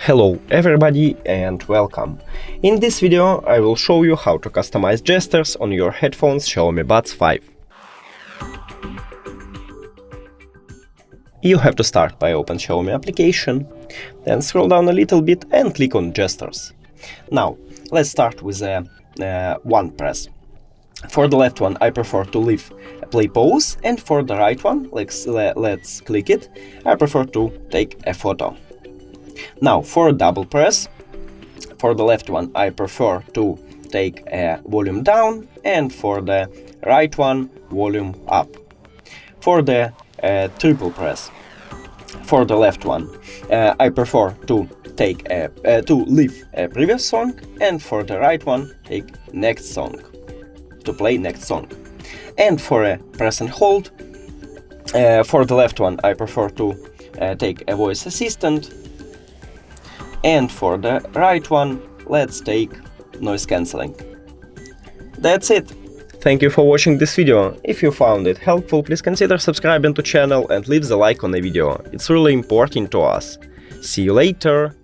Hello everybody and welcome. In this video I will show you how to customize gestures on your headphones Xiaomi Buds 5. You have to start by open Xiaomi application, then scroll down a little bit and click on gestures. Now let's start with one press. For the left one I prefer to leave a play pause, and for the right one, let's click it, I prefer to take a photo. Now for a double press, for the left one I prefer to take a volume down, and for the right one volume up. For the triple press, for the left one I prefer to take leave a previous song, and for the right one take next song, to play next song. And for a press and hold, for the left one I prefer to take a voice assistant, and for the right one let's take noise cancelling. That's it. Thank you for watching this video. If you found it helpful, please consider subscribing to channel and leave the like on the video. It's really important to us. See you later.